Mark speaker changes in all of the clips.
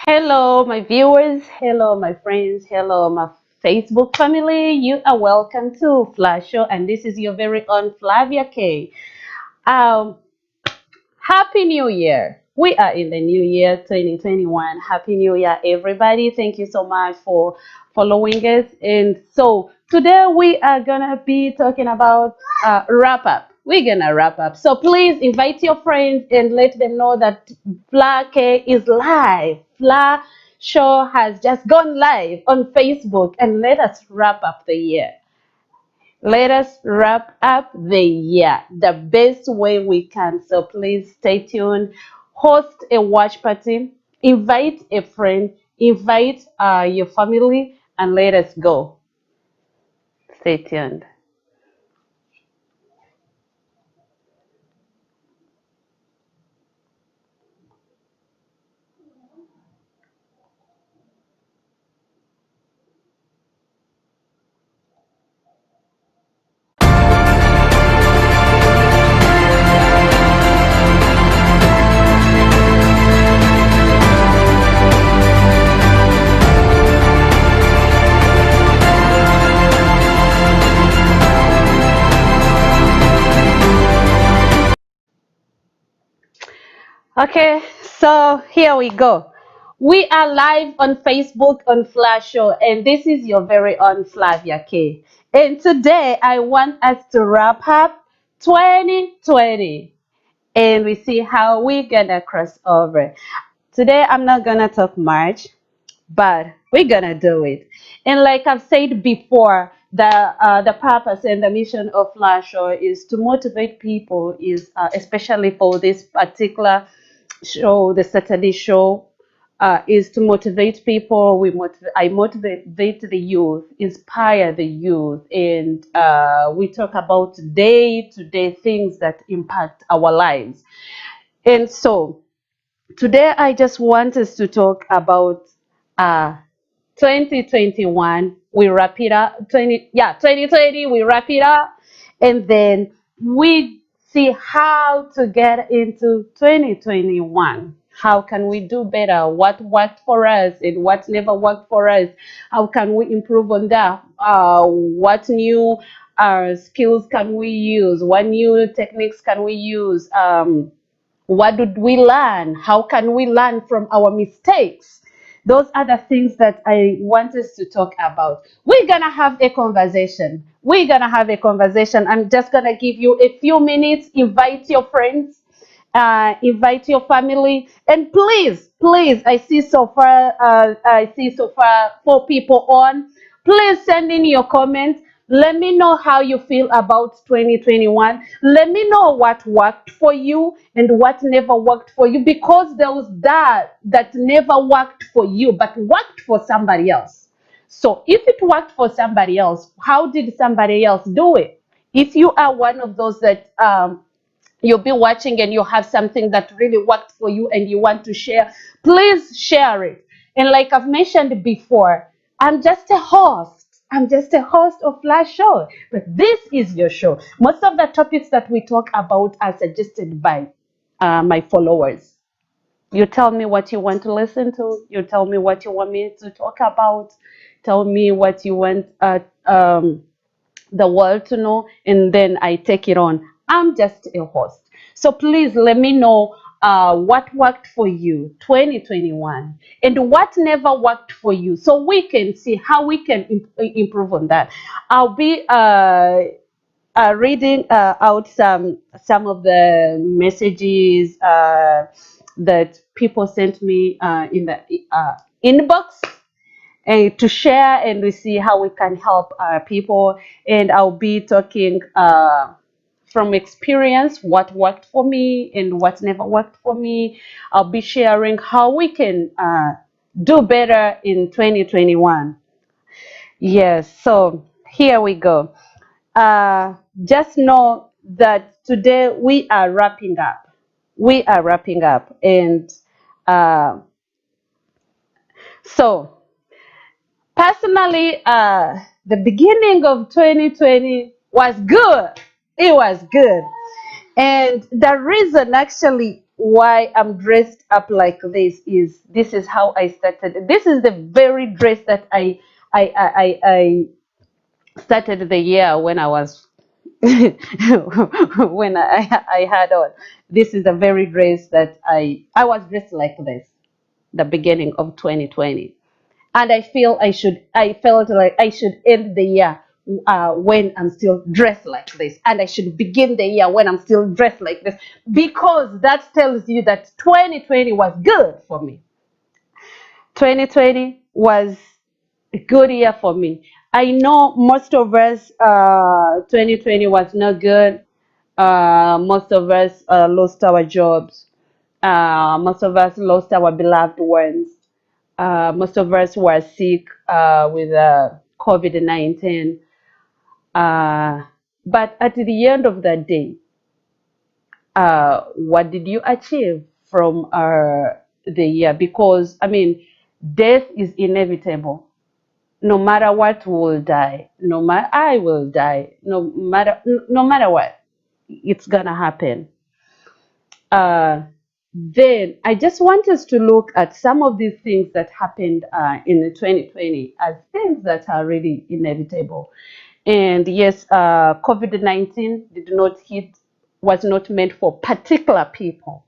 Speaker 1: Hello, my viewers. Hello, my friends. Hello, my Facebook family. You are welcome to Flash Show, and this is your very own Flavia K. Um, Happy New Year. We are in the new year 2021. Happy New Year, everybody. Thank you so much for following us. And so today we are gonna be talking about wrap up. We're gonna wrap up. So please invite your friends and let them know that Fla K is live. Fla Show has just gone live on Facebook, and let us wrap up the year. Let us wrap up the year the best way we can. So please stay tuned. Host a watch party, invite a friend, invite your family, and let us go. Stay tuned. Okay, so here we go. We are live on Facebook on Flash Show, and this is your very own Flavia K. And today I want us to wrap up 2020 and we see how we're gonna cross over. Today I'm not gonna talk much, but we're gonna do it. And like I've said before, the purpose and the mission of Flash Show is to motivate people, is especially for this particular show, the Saturday show, is to motivate people. I motivate the youth, inspire the youth, and we talk about day-to-day things that impact our lives. And so today I just want us to talk about uh, 2021. We wrap it up. 2020. We wrap it up, and then we see how to get into 2021. How can we do better? What worked for us and what never worked for us? How can we improve on that? What new skills can we use? What new techniques can we use? What did we learn? How can we learn from our mistakes? Those are the things that I want us to talk about. We're gonna have a conversation. We're gonna have a conversation. I'm just gonna give you a few minutes. Invite your friends, invite your family, and please, I see so far 4 people on. Please send in your comments. Let me know how you feel about 2021. Let me know what worked for you and what never worked for you, because there was that never worked for you but worked for somebody else. So if it worked for somebody else, how did somebody else do it? If you are one of those that you'll be watching and you have something that really worked for you and you want to share, please share it. And like I've mentioned before, I'm just a host. I'm just a host of Flash Show, but this is your show. Most of the topics that we talk about are suggested by my followers. You tell me what you want to listen to. You tell me what you want me to talk about. Tell me what you want the world to know, and then I take it on. I'm just a host. So please let me know what worked for you 2021 and what never worked for you, so we can see how we can improve on that. I'll be reading out some of the messages that people sent me in the inbox, and to share, and we see how we can help people. And I'll be talking from experience, what worked for me and what never worked for me. I'll be sharing how we can do better in 2021. Yes, so here we go. Just know that today we are wrapping up. We are wrapping up. And uh, so personally, the beginning of 2020 was good. It was good. And the reason actually why I'm dressed up like this is how I started. This is the very dress that I started the year when I was when I had on. This is the very dress that I was dressed like this the beginning of 2020, and I felt like I should end the year when I'm still dressed like this, and I should begin the year when I'm still dressed like this, because that tells you that 2020 was good for me. 2020 was a good year for me. I know most of us, 2020 was not good. Most of us lost our jobs. Most of us lost our beloved ones. Most of us were sick with COVID-19. But at the end of the day, what did you achieve from the year? Because, I mean, death is inevitable. No matter what, will die. No matter I will die. No matter what, it's gonna happen. Uh, then I just want us to look at some of these things that happened in the 2020 as things that are really inevitable. And yes, COVID-19 did not hit, was not meant for particular people.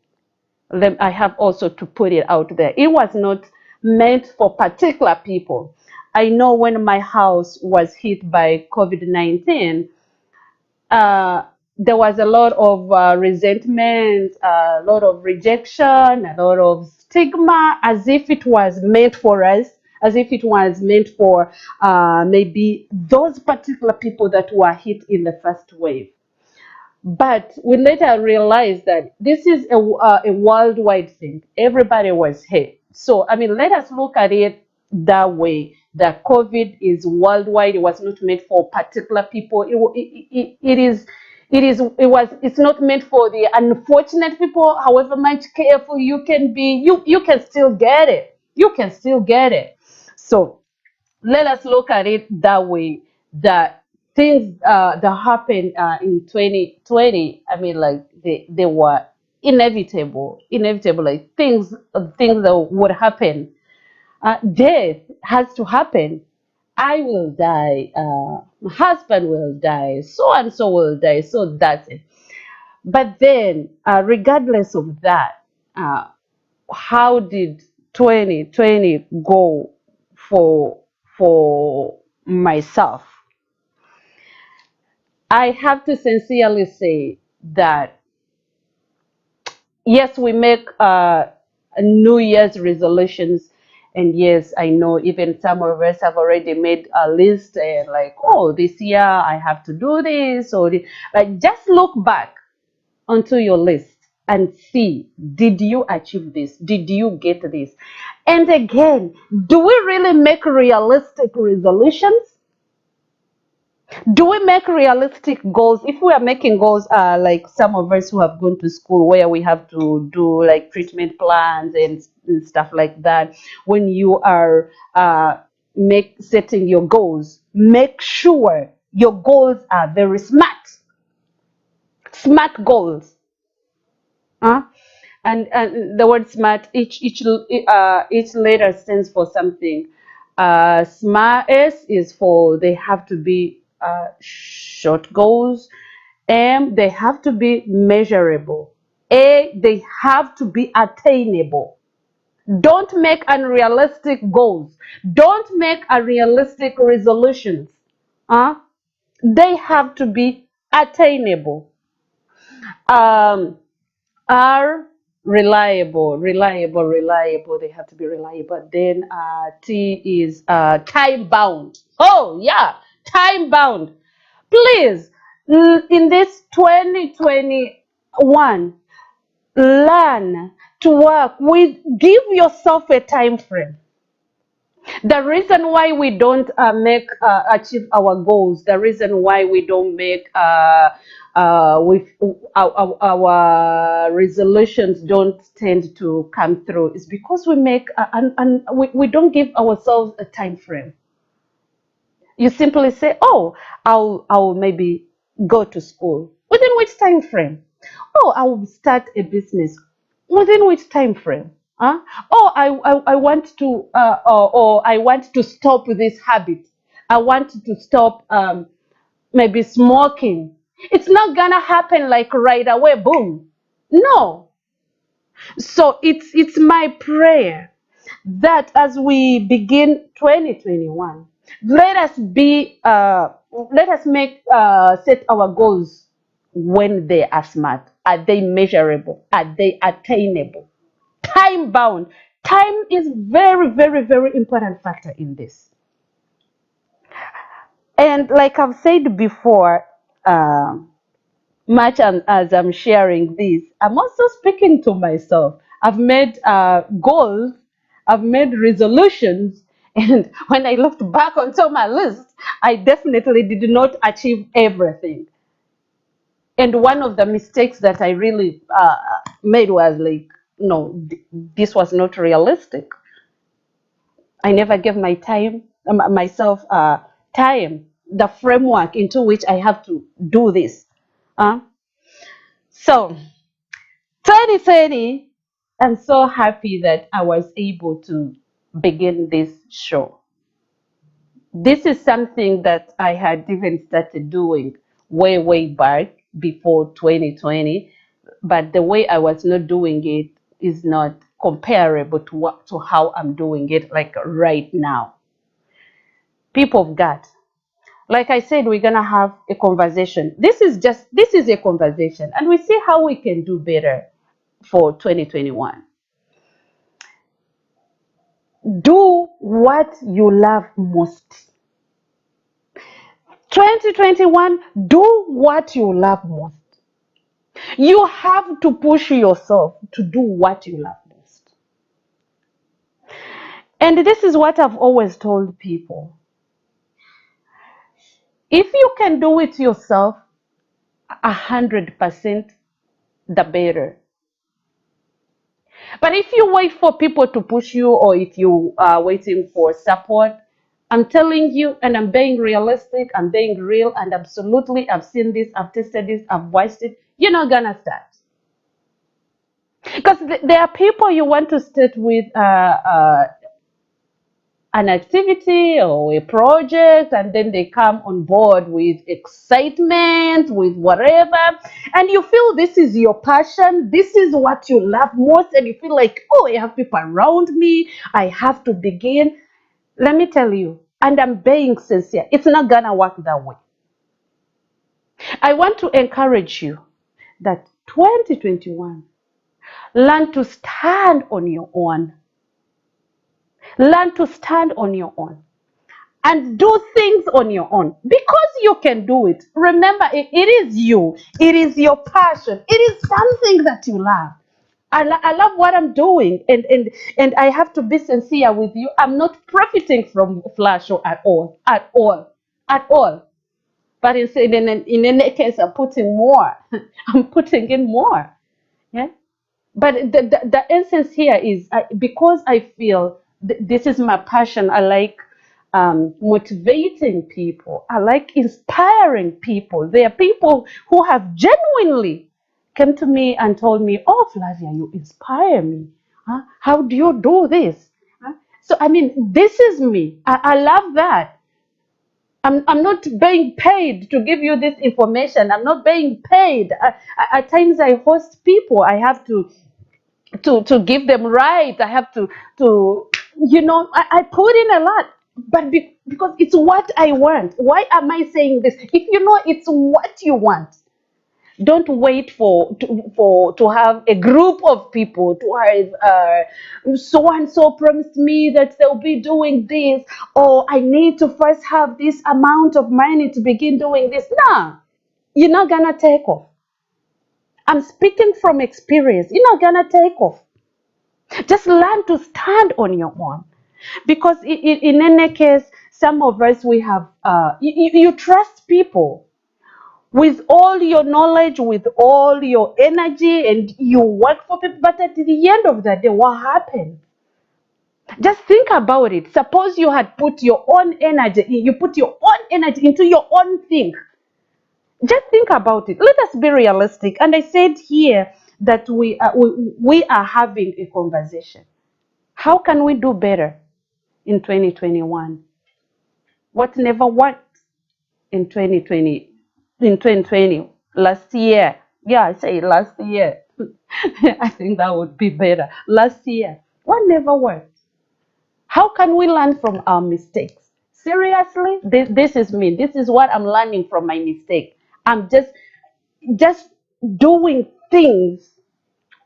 Speaker 1: I have also to put it out there. It was not meant for particular people. I know when my house was hit by COVID-19, uh, there was a lot of resentment, a lot of rejection, a lot of stigma, as if it was meant for us, as if it was meant for maybe those particular people that were hit in the first wave. But we later realized that this is a worldwide thing. Everybody was hit. So, I mean, let us look at it that way. That COVID is worldwide. It was not meant for particular people. It's not meant for the unfortunate people. However much careful you can be, you can still get it. You can still get it. So, let us look at it that way, that things that happened in 2020, I mean, like they were inevitable, like things that would happen. Death has to happen. I will die, my husband will die, so and so will die, so that's it. But then, regardless of that, uh, how did 2020 go for myself? I have to sincerely say that yes, we make New Year's resolutions, and yes, I know even some of us have already made a list and like, oh, this year I have to do this, or like just look back onto your list and see, did you achieve this? Did you get this? And again, do we really make realistic resolutions? Do we make realistic goals? If we are making goals, like some of us who have gone to school where we have to do like treatment plans and stuff like that, when you are make setting your goals, make sure your goals are very smart goals. Huh? And the word smart, each letter stands for something. Smart S is for they have to be short goals. M, they have to be measurable. A, they have to be attainable. Don't make unrealistic goals. Don't make unrealistic resolutions. Huh? They have to be attainable. Um, are reliable. They have to be reliable. Then T is time bound. Oh yeah, time bound. Please, in this 2021, learn to work with. Give yourself a time frame. The reason why we don't make achieve our goals, the reason why we don't make with our resolutions don't tend to come through is because we make and we don't give ourselves a time frame. You simply say, oh, I'll maybe go to school. Within which time frame? Oh, I will start a business. Within which time frame? Huh? Oh, I want to or I want to stop this habit. I want to stop maybe smoking. It's not gonna happen like right away, boom. No. So it's my prayer that as we begin 2021, let us be let us make set our goals when they are smart. Are they measurable? Are they attainable? Time bound. Time is very, very, very important factor in this. And like I've said before, much as I'm sharing this, I'm also speaking to myself. I've made goals, I've made resolutions, and when I looked back onto my list, I definitely did not achieve everything. And one of the mistakes that I really made was like, no, this was not realistic. I never gave myself time, the framework into which I have to do this. Uh, so 2020, I'm so happy that I was able to begin this show. This is something that I had even started doing way, way back before 2020, but the way I was not doing it is not comparable to how I'm doing it like right now. People of God, like I said, we're gonna have a conversation. This is a conversation, and we see how we can do better for 2021. Do what you love most. 2021, do what you love most. You have to push yourself to do what you love most. And this is what I've always told people. If you can do it yourself, 100%, the better. But if you wait for people to push you, or if you are waiting for support, I'm telling you, and I'm being realistic, I'm being real, and absolutely, I've seen this, I've tested this, I've watched it, you're not gonna start. Because there are people you want to start with an activity or a project, and then they come on board with excitement, with whatever, and you feel this is your passion, this is what you love most, and you feel like, oh, I have people around me, I have to begin. Let me tell you, and I'm being sincere, it's not gonna work that way. I want to encourage you that 2021, learn to stand on your own. Learn to stand on your own and do things on your own because you can do it. Remember, it is you, it is your passion, it is something that you love. I love what I'm doing, and I have to be sincere with you. I'm not profiting from Flash Show at all, at all, at all. But in any case, I'm putting more. I'm putting in more. Yeah. But the essence here is because I feel this is my passion. I like motivating people. I like inspiring people. There are people who have genuinely come to me and told me, "Oh, Flavia, you inspire me. Huh? How do you do this?" Huh? So I mean, this is me. I love that. I'm not being paid to give you this information. I'm not being paid. At times I host people. I have to give them right. I have to I put in a lot, but because it's what I want. Why am I saying this? If you know it's what you want, don't wait to have a group of people to have so and so promised me that they'll be doing this, or I need to first have this amount of money to begin doing this. Nah, you're not gonna take off. I'm speaking from experience. You're not gonna take off. Just learn to stand on your own. Because in any case, some of us, we have, you trust people with all your knowledge, with all your energy, and you work for people. But at the end of the day, what happened? Just think about it. Suppose you had put your own energy, you put your own energy into your own thing. Just think about it. Let us be realistic. And I said here, that we are having a conversation. How can we do better in 2021? What never worked in 2020, in 2020, last year? Yeah, I say last year. I think that would be better. Last year, what never worked? How can we learn from our mistakes? Seriously, this is me. This is what I'm learning from my mistake. I'm just doing things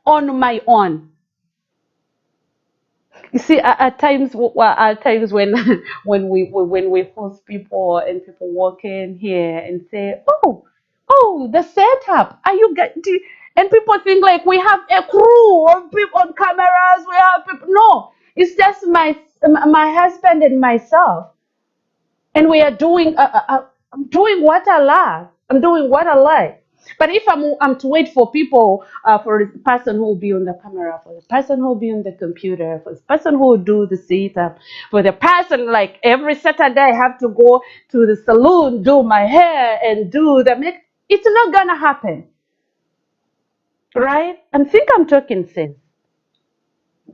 Speaker 1: on my own. You see, at times when when we host people and people walk in here and say, "Oh, the setup. Are you get?" And people think like we have a crew of people on cameras. We have people. No, it's just my husband and myself, and we are I'm doing what I love. I'm doing what I like. But if I'm to wait for people, for the person who will be on the camera, for the person who will be on the computer, for the person who will do the setup, for the person like every Saturday I have to go to the salon, do my hair and do the make, it's not gonna happen, right? And think I'm talking sense.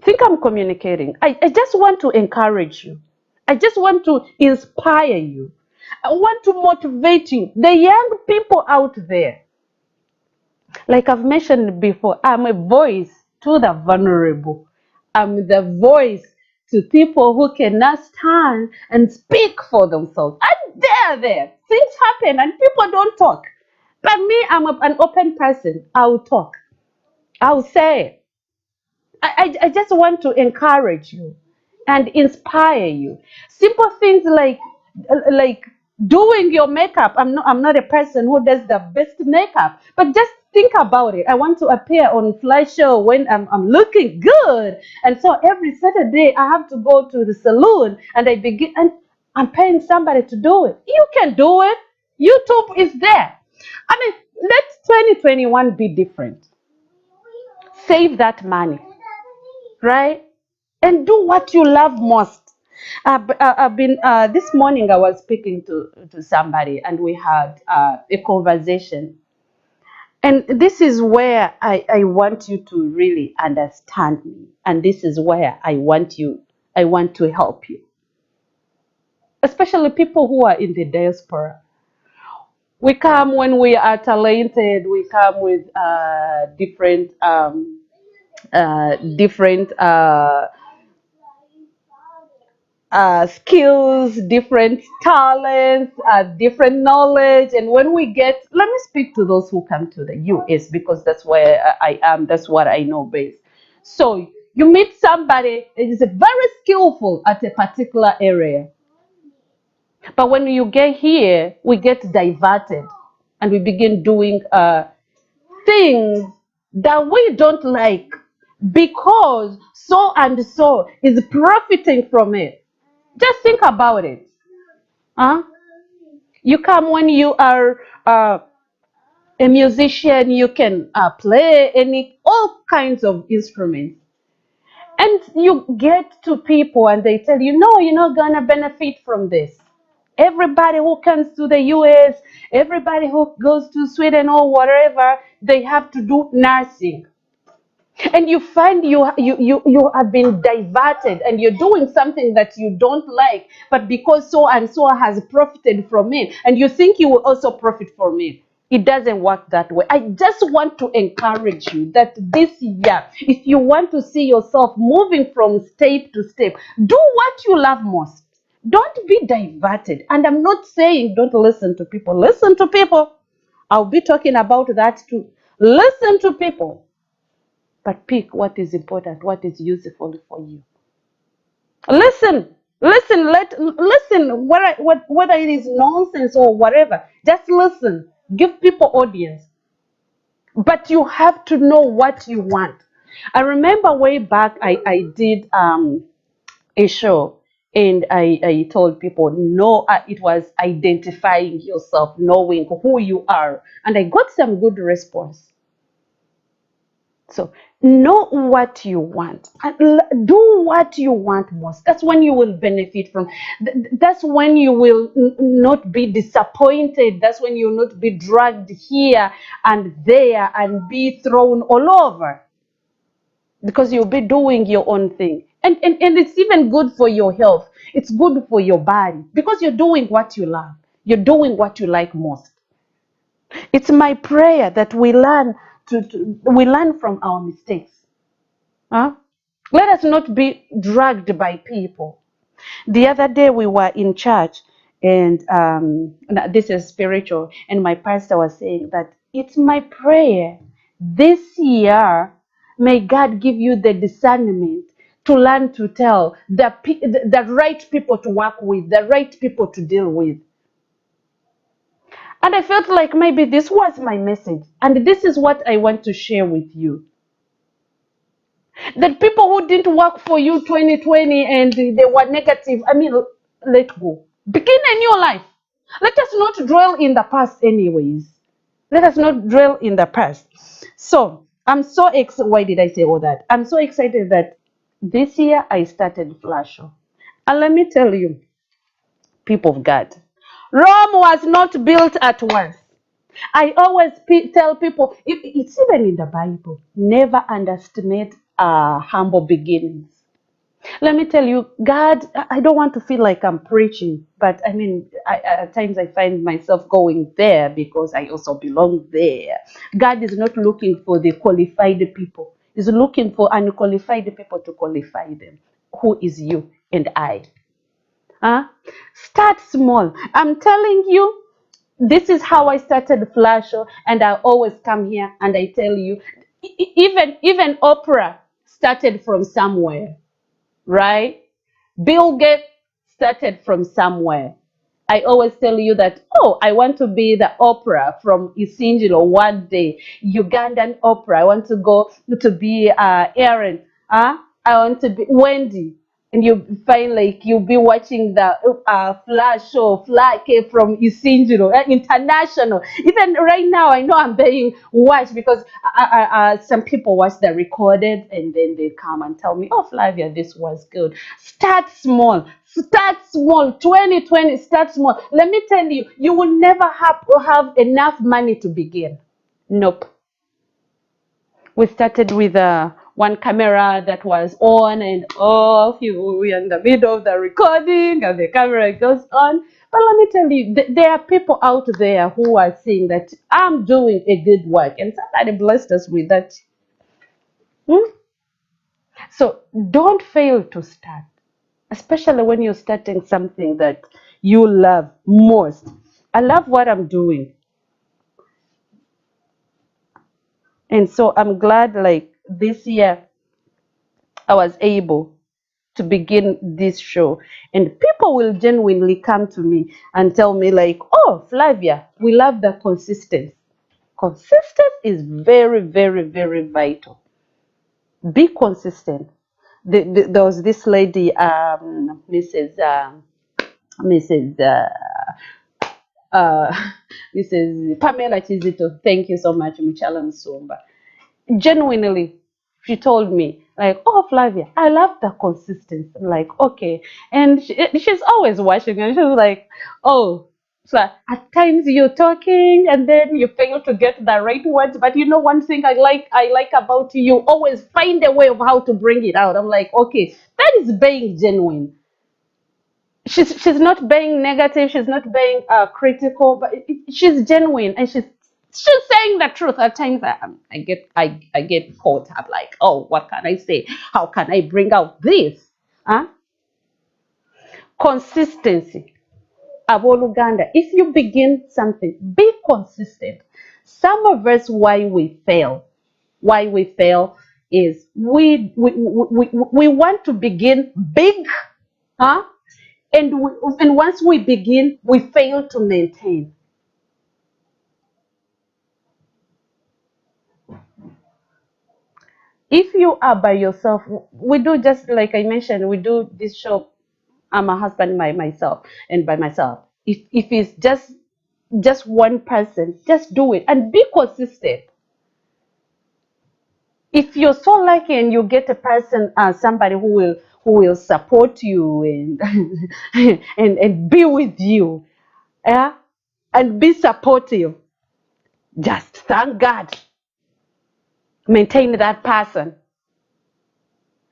Speaker 1: Think I'm communicating. I just want to encourage you. I just want to inspire you. I want to motivate you. The young people out there, like I've mentioned before, I'm a voice to the vulnerable. I'm the voice to people who cannot stand and speak for themselves. And they're there. Things happen and people don't talk. But me, an open person. I'll talk. I'll say. I just want to encourage you and inspire you. Simple things like doing your makeup. I'm not a person who does the best makeup, but just think about it. I want to appear on Fly Show when I'm looking good, and so every Saturday I have to go to the salon and I begin and I'm paying somebody to do it. You can do it. YouTube is there. I mean, let 2021 be different. Save that money, right? And do what you love most. I've been this morning. I was speaking to somebody, and we had a conversation. And this is where I want you to really understand me, and this is where I want to help you, especially people who are in the diaspora. We come when we are talented. We come with different skills, different talents, different knowledge. And when we get, let me speak to those who come to the US because that's where I am, that's what I know best. So you meet somebody that is very skillful at a particular area. But when you get here, we get diverted and we begin doing things that we don't like because so and so is profiting from it. Just think about it. Huh? You come when you are a musician, you can play all kinds of instruments. And you get to people and they tell you, no, you're not going to benefit from this. Everybody who comes to the US, everybody who goes to Sweden or whatever, they have to do nursing. And you find you have been diverted and you're doing something that you don't like, but because so and so has profited from it and you think you will also profit from it. It doesn't work that way. I just want to encourage you that this year, if you want to see yourself moving from step to step, do what you love most. Don't be diverted. And I'm not saying don't listen to people. Listen to people. I'll be talking about that too. Listen to people, but pick what is important, what is useful for you. Listen, listen, whether it is nonsense or whatever, just listen. Give people audience. But you have to know what you want. I remember way back, I did a show and I told people, no, it was identifying yourself, knowing who you are. And I got some good response. So know what you want and do what you want most. That's when you will benefit from. That's when you will not be disappointed. That's when you will not be dragged here and there and be thrown all over, because you'll be doing your own thing. And it's even good for your health. It's good for your body because you're doing what you love. You're doing what you like most. It's my prayer that we learn we learn from our mistakes. Huh? Let us not be dragged by people. The other day we were in church, and this is spiritual, and my pastor was saying that it's my prayer this year, may God give you the discernment to learn to tell the right people to work with, the right people to deal with. And I felt like maybe this was my message, and this is what I want to share with you. That people who didn't work for you 2020 and they were negative, I mean, let go. Begin a new life. Let us not dwell in the past, anyways. Let us not dwell in the past. So, I'm so excited. Why did I say all that? I'm so excited that this year I started Flash. And let me tell you, people of God, Rome was not built at once. I always tell people, it's even in the Bible, never underestimate humble beginnings. Let me tell you, God, I don't want to feel like I'm preaching, but I mean, at times I find myself going there because I also belong there. God is not looking for the qualified people. He's looking for unqualified people to qualify them. Who is you and I? Huh? Start small. I'm telling you, this is how I started Flasho, and I always come here and I tell you, even Oprah started from somewhere, right? Bill Gates started from somewhere. I always tell you that, oh, I want to be the Oprah from Isingilo one day, Ugandan Oprah. I want to go to be Aaron. I want to be Wendy. And you find like you'll be watching the Flash show, Fly K from Isingilo, international. Even right now, I know I'm being watched because some people watch the recorded and then they come and tell me, oh, Flavia, this was good. Start small. Start small. 2020, start small. Let me tell you, you will never have enough money to begin. Nope. We started with one camera that was on and off. You were in the middle of the recording and the camera goes on. But let me tell you, there are people out there who are saying that I'm doing a good work, and somebody blessed us with that. Hmm? So don't fail to start, especially when you're starting something that you love most. I love what I'm doing. And so I'm glad like this year I was able to begin this show, and people will genuinely come to me and tell me like, oh, Flavia, we love the consistency. Consistent is very, very, very vital. Be consistent. There was this lady, Mrs. Uh, Mrs. Pamela Chizito. Thank you so much, Michala Nsumba. Genuinely, she told me like, oh, Flavia, I love the consistency. I'm like, okay. And she's always watching, and she's like, oh, so at times you're talking and then you fail to get the right words, but you know one thing I like about you always find a way of how to bring it out. I'm like, okay, that is being genuine. She's not being negative, she's not being critical, but she's genuine, and she's saying the truth. At times I get caught up like, oh, what can I say, how can I bring out this? Huh? Consistency. Aboluganda, if you begin something, be consistent. Some of us, why we fail is we want to begin big, huh? And once we begin, we fail to maintain. If you are by yourself, we do just like I mentioned, we do this show. I'm a husband by myself and by myself. If it's just one person, just do it and be consistent. If you're so lucky and you get a person, somebody who will support you and and be with you, yeah, and be supportive, just thank God, maintain that person,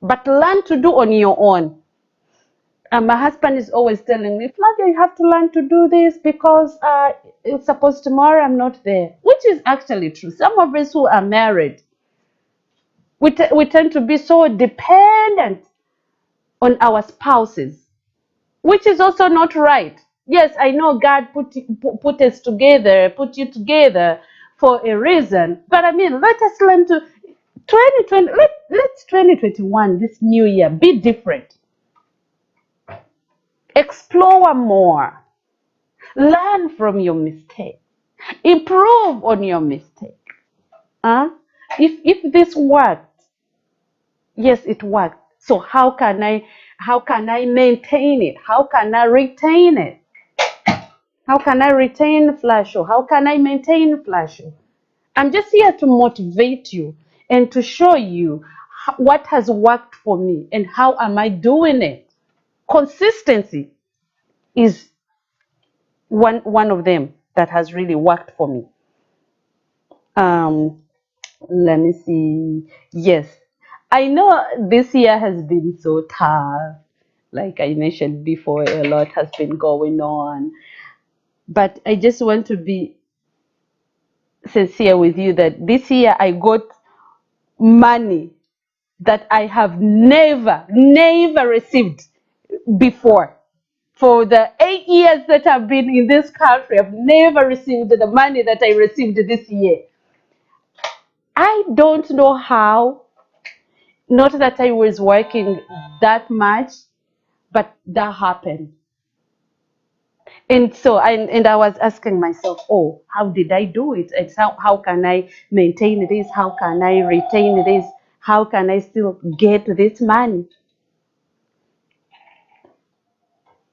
Speaker 1: but learn to do on your own. My husband is always telling me, Flavia, you have to learn to do this because it's supposed tomorrow I'm not there, which is actually true. Some of us who are married, we tend to be so dependent on our spouses, which is also not right. Yes, I know God put us together, put you together for a reason, but I mean, let us learn to 2020. Let's 2021, this new year, be different, explore more, learn from your mistake, improve on your mistake. Huh? If this worked, yes, it worked. So how can I maintain it? How can I retain it? How can I retain Flash? How can I maintain Flash? I'm just here to motivate you and to show you what has worked for me and how am I doing it. Consistency is one of them that has really worked for me. Um, Let me see. Yes, I know this year has been so tough. Like I mentioned before, a lot has been going on. But I just want to be sincere with you that this year I got money that I have never received before. For the 8 years that I've been in this country, I've never received the money that I received this year. I don't know how, not that I was working that much, but that happened. And so I was asking myself, oh, how did I do it? It's how can I maintain this? How can I retain this? How can I still get this money?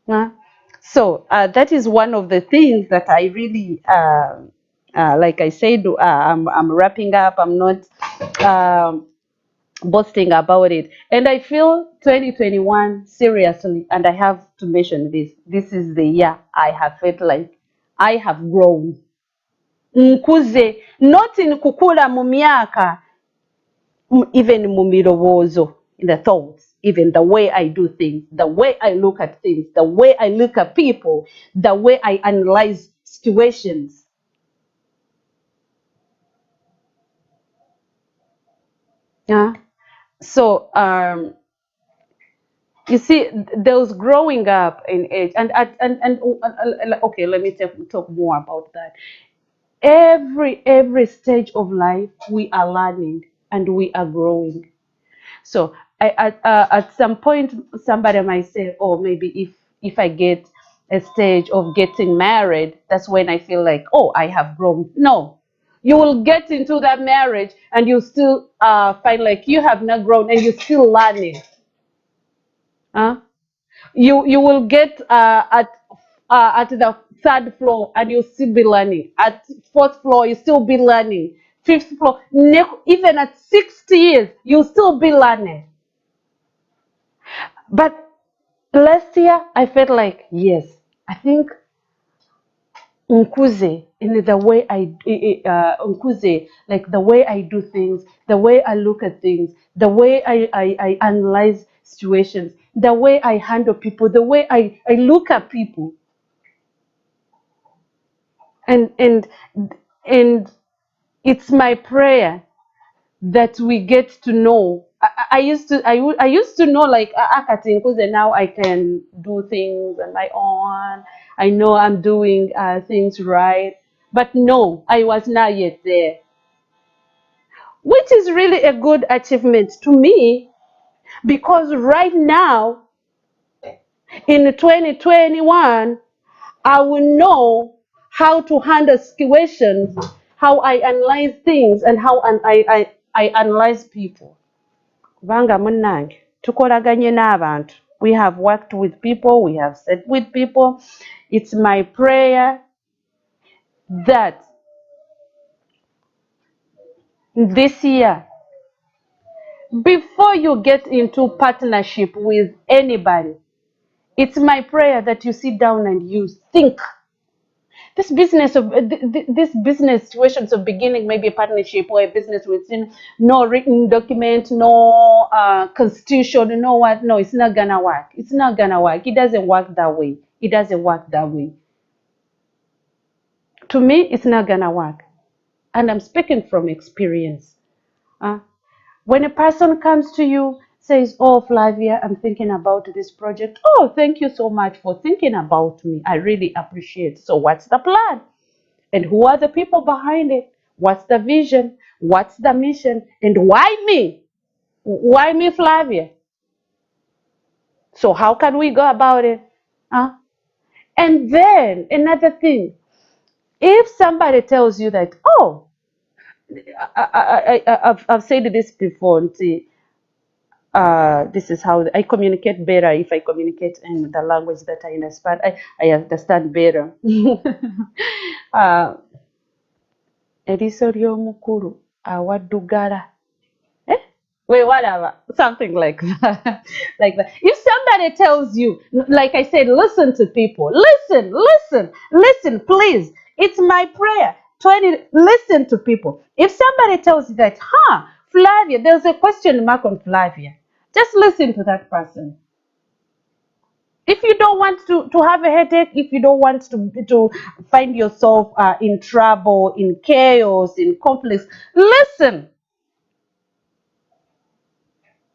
Speaker 1: Huh? So that is one of the things that I really, like I said, I'm wrapping up. I'm not boasting about it. And I feel 2021, seriously, and I have to mention this. This is the year I have felt like I have grown. Nkuze, not in kukula mu myaka, even mu mirowozo, in the thoughts, even the way I do things, the way I look at things, the way I look at people, the way I analyze situations. Yeah. So you see, there was growing up in age, and okay, let me talk more about that. Every stage of life, we are learning and we are growing. So at some point, somebody might say, "Oh, maybe if I get a stage of getting married, that's when I feel like, oh, I have grown." No, you will get into that marriage and you still find like you have not grown and you're still learning. Huh? You will get at the third floor and you still be learning. At fourth floor, you still be learning. Fifth floor, even at 60 years, you still be learning. But last year, I felt like, yes, I think Nkuze, in the way Nkuze, like the way I do things, the way I look at things, the way I analyze situations, the way I handle people, the way I look at people. And it's my prayer that we get to know. I used to know like akati nkuze, now I can do things on my own. I know I'm doing things right, but no, I was not yet there, which is really a good achievement to me because right now in 2021 I will know how to handle situations, how I analyze things, and how I analyze people. Kubanga munnange tukolaganye n'abantu. We have worked with people, we have sat with people. It's my prayer that this year before you get into partnership with anybody, it's my prayer that you sit down and you think this business situations of beginning maybe a partnership or a business within no written document, no constitution, no what, no, it's not gonna work. It's not gonna work. It doesn't work that way. It doesn't work that way. To me, it's not gonna work. And I'm speaking from experience. Uh, when a person comes to you, says, "Oh, Flavia, I'm thinking about this project." "Oh, thank you so much for thinking about me. I really appreciate." So, what's the plan? And who are the people behind it? What's the vision? What's the mission? And why me? Why me, Flavia? So, how can we go about it? Huh? And then another thing, if somebody tells you that, "Oh, I've said this before, see, this is how I communicate better if I communicate in the language that I understand. I understand better." uh, Eriso ry'omukulu awaddugala. Eh? Wait, whatever. Something like that. Like that. If somebody tells you, like I said, listen to people. Listen, listen, listen, please. It's my prayer. 20, listen to people. If somebody tells you that, Flavia, there's a question mark on Flavia, just listen to that person. If you don't want to have a headache, if you don't want to find yourself in trouble, in chaos, in conflicts, listen.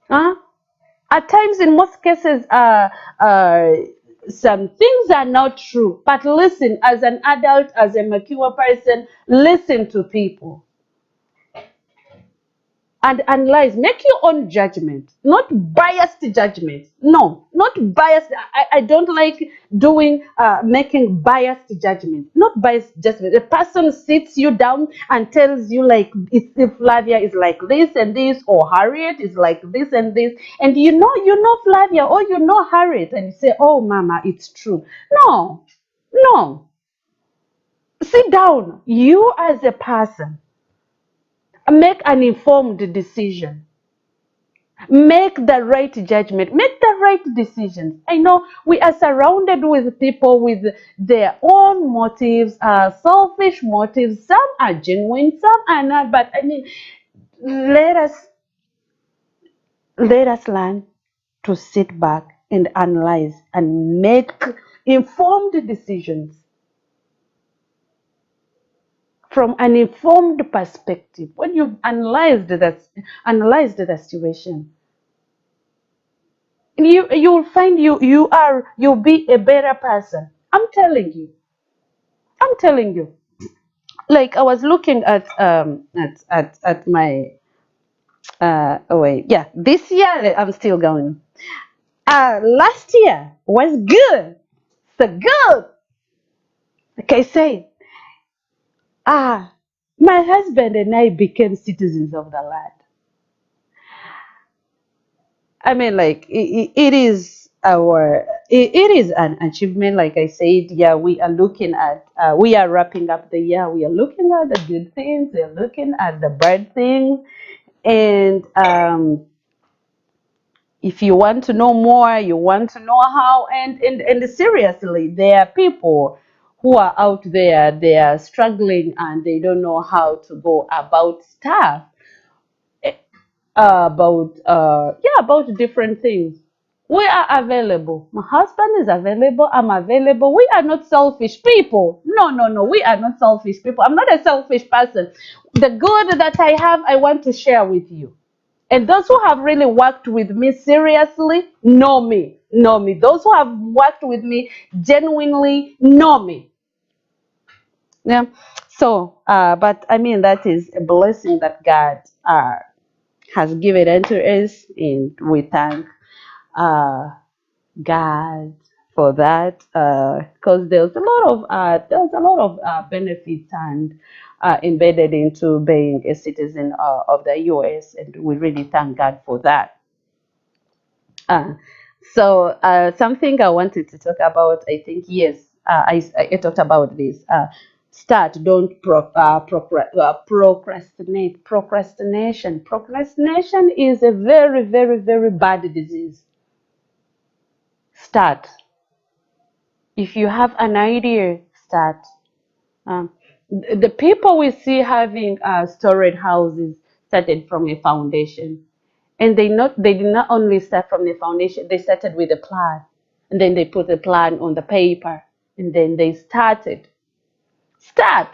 Speaker 1: Huh? At times, in most cases, some things are not true. But listen, as an adult, as a mature person, listen to people and analyze. Make your own judgment, not biased judgment. No, not biased. I don't like doing making biased judgment. Not biased judgment. A person sits you down and tells you like if Flavia is like this and this, or Harriet is like this and this, and you know Flavia or you know Harriet, and you say, "Oh, Mama, it's true." No, no. Sit down. You as a person make an informed decision. Make the right judgment, make the right decisions. I know we are surrounded with people with their own motives, selfish motives. Some are genuine, some are not. But I mean, let us let us learn to sit back and analyze and make informed decisions from an informed perspective. When you've analyzed the situation, you'll find you'll be a better person. I'm telling you. Like I was looking at my oh wait, yeah, this year I'm still going. Last year was good. So good. Like I say, my husband and I became citizens of the land. I mean, like it is it is an achievement. Like I said, yeah, we are looking at we are wrapping up the year. We are looking at the good things. We are looking at the bad things, and if you want to know more, you want to know how. And seriously, there are people who are out there. They are struggling and they don't know how to go about stuff about yeah, about different things. We are available. My husband is available. I'm available. We are not selfish people. No, no, no. We are not selfish people. I'm not a selfish person. The good that I have, I want to share with you. And those who have really worked with me seriously know me. Know me. Those who have worked with me genuinely know me. Yeah. So, but I mean, that is a blessing that God has given unto us, and we thank uh, God for that, because there's a lot of benefits and embedded into being a citizen of the U.S., and we really thank God for that. Uh, something I wanted to talk about, I think, yes, I talked about this. Start. Don't procrastinate. Procrastination is a very, very, very bad disease. Start. If you have an idea, start. Um, the people we see having storage houses started from a foundation, and they did not only start from the foundation. They started with a plan, and then they put the plan on the paper, and then they started. Start.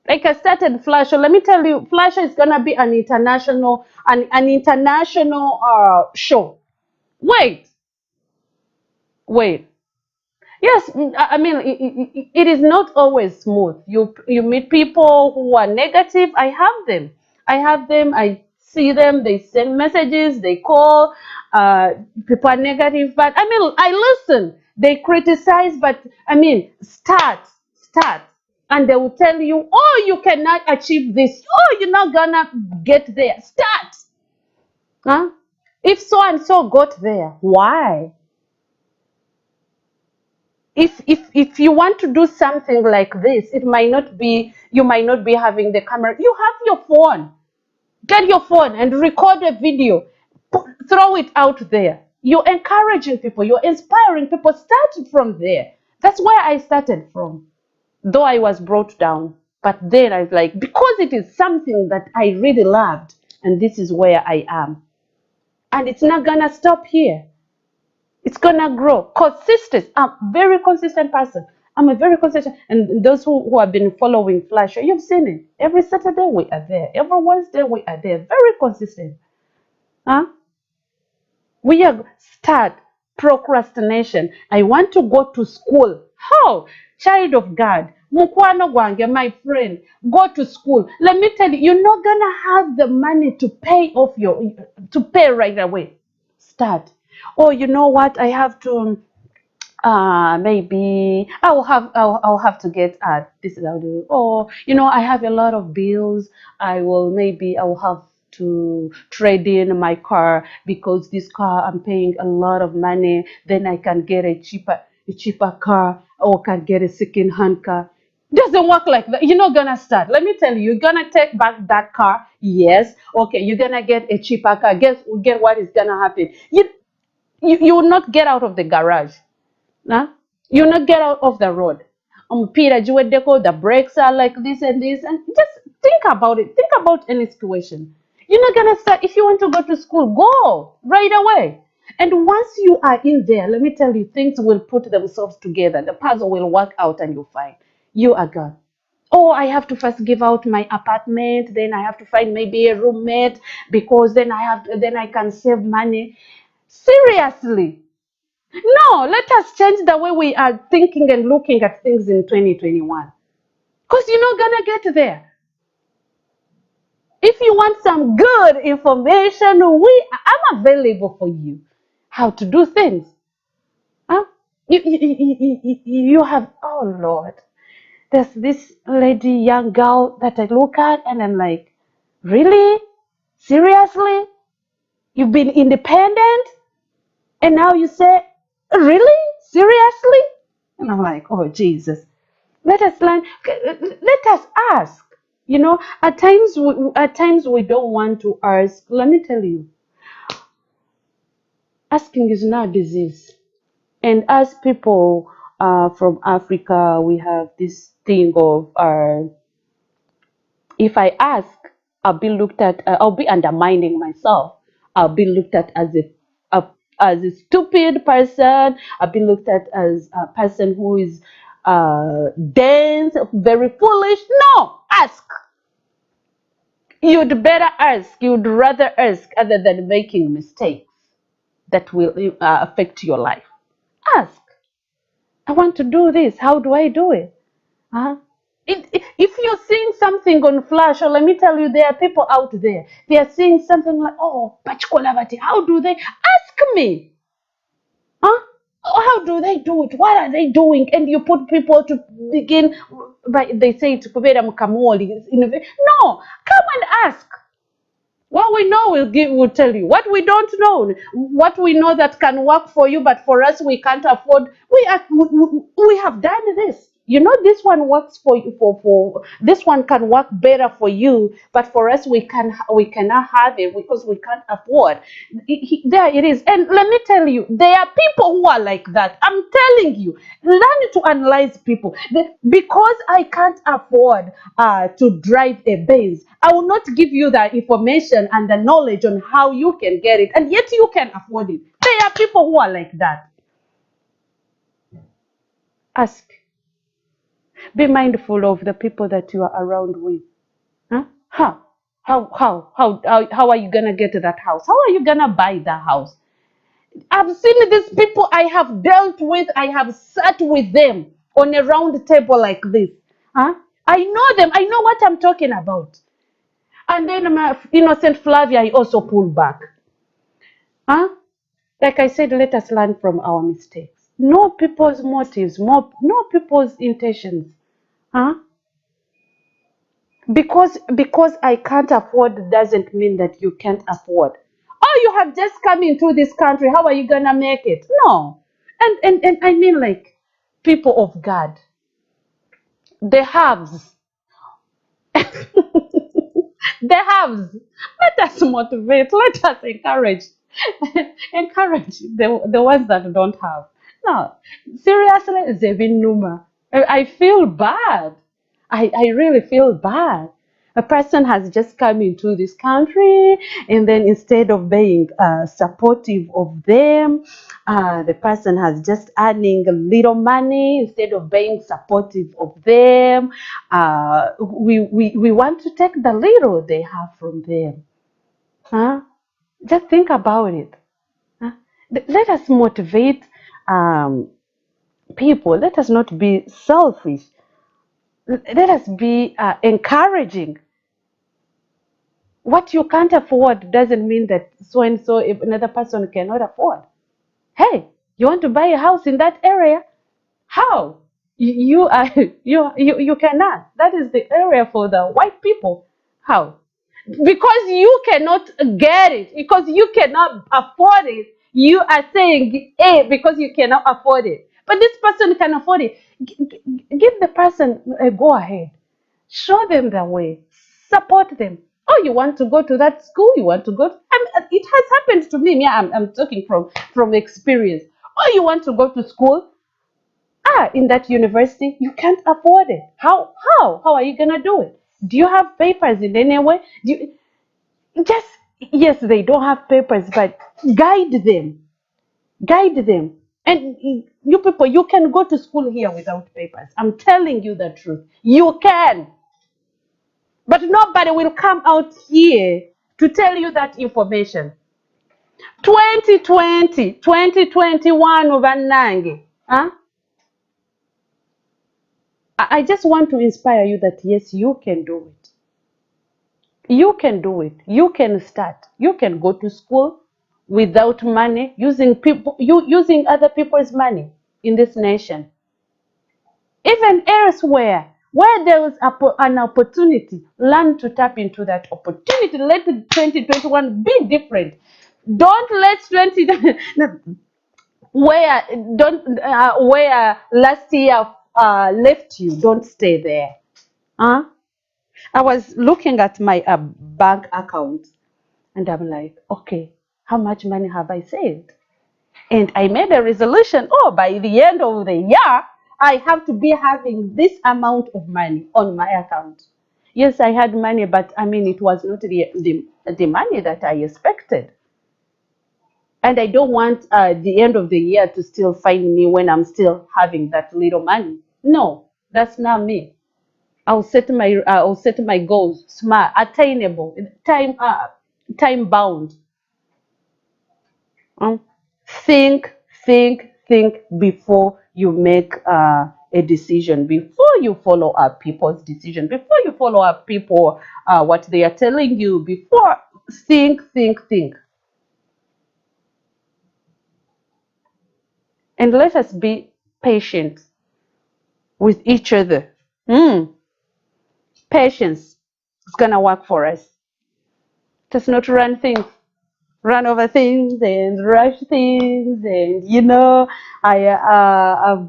Speaker 1: Like I started Flasher. Let me tell you, Flasher is gonna be an international show. Wait, wait. Yes, I mean it is not always smooth. You meet people who are negative. I have them. I have them. I see them. They send messages. They call. People are negative, but I mean I listen. They criticize, but I mean start, and they will tell you, oh, you cannot achieve this. Oh, you're not gonna get there. Start. Huh? If so and so got there, why? If you want to do something like this, it might not be, you might not be having the camera. You have your phone. Get your phone and record a video. Throw it out there. You're encouraging people. You're inspiring people. Start from there. That's where I started from. Though I was brought down. But then I was like, because it is something that I really loved, and this is where I am. And it's not gonna stop here. It's gonna grow. Consistent. I'm a very consistent person. I'm a very consistent. And those who have been following Flash, you've seen it. Every Saturday we are there. Every Wednesday we are there. Very consistent. Huh? We are start procrastination. I want to go to school. How? Child of God. Mukwano gwange, my friend, go to school. Let me tell you, you're not gonna have the money to pay off to pay right away. Start. Oh, you know what? I have to maybe I'll have to get this is how do. Oh, you know, I have a lot of bills. I will have to trade in my car because this car I'm paying a lot of money. Then I can get a cheaper car, or can get a second hand car. Doesn't work like that. You're not gonna start. Let me tell you, you're gonna take back that car. Yes, okay, you're gonna get a cheaper car. Get what is gonna happen. You will not get out of the garage. Nah? You not get out of the road. Peter Deco, the brakes are like this and this, and just think about it. Think about any situation. You're not gonna start if you want to go to school, go right away. And once you are in there, let me tell you, things will put themselves together. The puzzle will work out and you'll find you are gone. Oh, I have to first give out my apartment, then I have to find maybe a roommate because then I can save money. Seriously, no, let us change the way we are thinking and looking at things in 2021. Because you're not going to get there. If you want some good information, I'm available for you. How to do things. Huh? You have, oh Lord, there's this lady, young girl that I look at and I'm like, really? Seriously? You've been independent? And now you say, really? Seriously? And I'm like, oh, Jesus. Let us learn. Let us ask. You know, at times we don't want to ask. Let me tell you, asking is not a disease. And as people from Africa, we have this thing of if I ask, I'll be undermining myself. I'll be looked at as a stupid person. I'll be looked at as a person who is dense, very foolish. No, ask. You'd better ask. You'd rather ask other than making mistakes that will affect your life. Ask. I want to do this. How do I do it? Huh? If you're seeing something on Flash, or let me tell you, there are people out there. They are seeing something like, oh, Pachikolavati, how do they? Ask me. Huh? How do they do it? What are they doing? And you put people to begin, but they say to Kubera Mukamoli. No, come and ask. What we know, we'll tell you. What we don't know, what we know that can work for you, but for us, we can't afford. We have done this. you know, this one works for you, for this one can work better for you, but for us we cannot have it because we can't afford. There it is. And let me tell you, there are people who are like that. I'm telling you, learn to analyze people. Because I can't afford to drive a base, I will not give you the information and the knowledge on how you can get it, and yet you can afford it. There are people who are like that. Ask. Be mindful of the people that you are around with. Huh? How are you gonna get to that house? How are you gonna buy the house? I've seen these people, I have dealt with, I have sat with them on a round table like this. Huh? I know them, I know what I'm talking about. And then my innocent Flavia, I also pulled back. Huh? Like I said, let us learn from our mistakes. Know people's motives, know people's intentions. Huh? Because I can't afford doesn't mean that you can't afford. Oh, you have just come into this country. How are you gonna make it? No. And I mean, like, people of God, the haves. The haves. Let us motivate. Let us encourage. Encourage the ones that don't have. No, seriously, Zebin Numa. I feel bad. I really feel bad. A person has just come into this country, and then instead of being supportive of them, the person has just earning a little money. Instead of being supportive of them, we want to take the little they have from them. Huh? Just think about it. Huh? Let us motivate um, people. Let us not be selfish. Let us be encouraging. What you can't afford doesn't mean that so and so if another person cannot afford. Hey, you want to buy a house in that area? How? You are you cannot. That is the area for the white people. How? Because you cannot get it, because you cannot afford it. You are saying A because you cannot afford it. But this person can afford it. Give the person a go ahead. Show them the way. Support them. Oh, you want to go to that school? You want to go? It has happened to me. Yeah, I'm talking from experience. Oh, you want to go to school? In that university, you can't afford it. How are you gonna do it? Do you have papers in any way? Do you, just yes, they don't have papers, but guide them. And you people, you can go to school here without papers. I'm telling you the truth. You can. But nobody will come out here to tell you that information. 2020, 2021 Ubanange. Huh? I just want to inspire you that yes, you can do it. You can do it. You can start. You can go to school without money, using other people's money in this nation. Even elsewhere, where there is an opportunity, learn to tap into that opportunity. Let 2021 be different. Don't let 20 where don't where last year left you. Don't stay there. Huh? I was looking at my bank account, and I'm like, okay, how much money have I saved? And I made a resolution. Oh, by the end of the year, I have to be having this amount of money on my account. Yes, I had money, but I mean, it was not the money that I expected. And I don't want the end of the year to still find me when I'm still having that little money. No, that's not me. I'll set my goals smart, attainable, time bound. Um, think, think before you make a decision. Before you follow up people's decision. Before you follow up people what they are telling you. Before think, and let us be patient with each other. Mm, patience is gonna work for us. Just not run things. Run over things and rush things, and I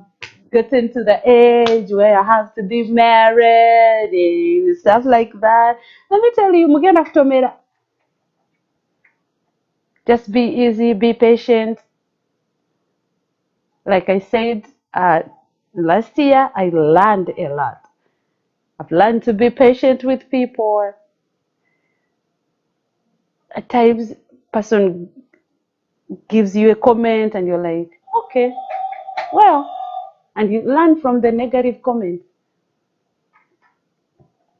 Speaker 1: getting to the age where I have to be married and stuff like that. Let me tell you, Mugen after me, just be easy, be patient. Like I said, last year I learned a lot. I've learned to be patient with people. At times, person gives you a comment and you're like, okay, well, and you learn from the negative comment.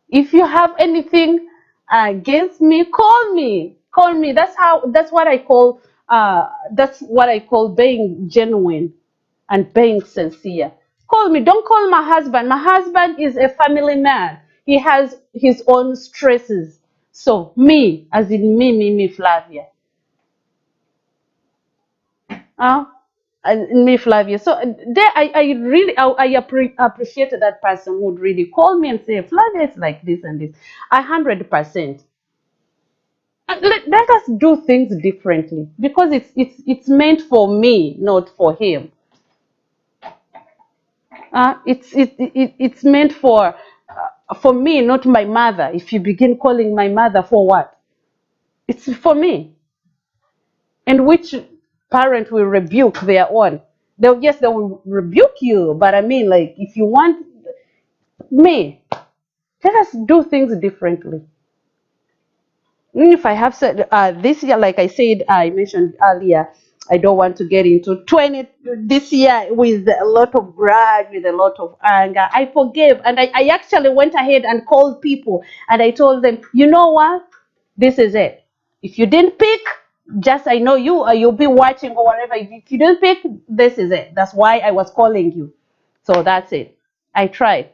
Speaker 1: If you have anything against me, call me. Call me. That's what I call being genuine and being sincere. Call me. Don't call my husband. My husband is a family man. He has his own stresses. So me, as in me, Flavia. Uh, and me, Flavia. So there, I really, appreciated that person who would really call me and say, Flavia is like this and this. 100%. And let us do things differently because it's meant for me, not for him. It's meant for me, not my mother. If you begin calling my mother for what? It's for me. And which parent will rebuke their own? Yes, they will rebuke you, but I mean, like, if you want me, let us do things differently. If I have said this year, like I mentioned earlier, I don't want to get into 20 this year with a lot of grudge, with a lot of anger. I forgave, and I actually went ahead and called people, and I told them, you know what, this is it. If you didn't pick, just I know you, or you'll be watching or whatever. If you didn't pick, this is it. That's why I was calling you. So that's it. I tried,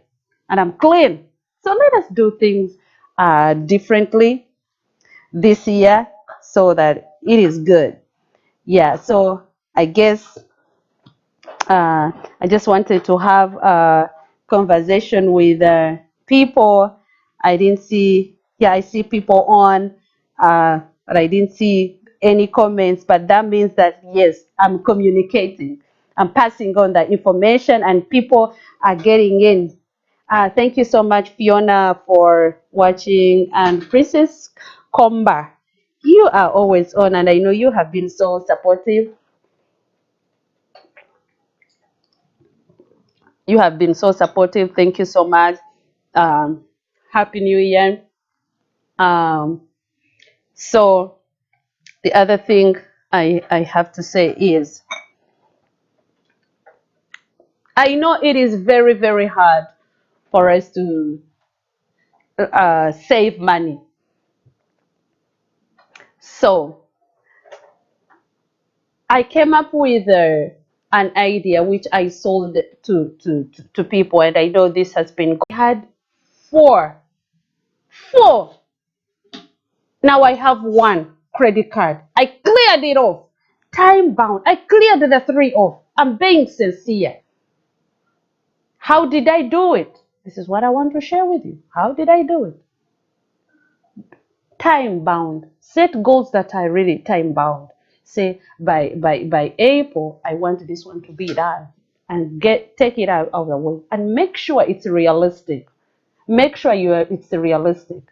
Speaker 1: and I'm clean. So let us do things differently this year so that it is good. Yeah, so I guess I just wanted to have a conversation with people. I didn't see, yeah, I see people on, but I didn't see any comments. But that means that, yes, I'm communicating. I'm passing on the information and people are getting in. Thank you so much, Fiona, for watching. And Princess Comba, you are always on, and I know you have been so supportive. You have been so supportive. Thank you so much. Um, Happy New Year. Um, so the other thing I have to say is, I know it is very, very hard for us to save money. So I came up with an idea which I sold to people, and I know this has been. I had four. Now I have one credit card. I cleared it off. Time bound. I cleared the three off. I'm being sincere. How did I do it? This is what I want to share with you. How did I do it? Time bound. Set goals that are really time bound. Say by April, I want this one to be done, and take it out of the way, and make sure it's realistic. Make sure it's realistic.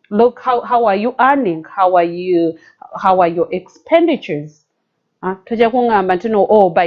Speaker 1: Look, how are you earning? How are your expenditures? Tujja kungamba nti no, oh, by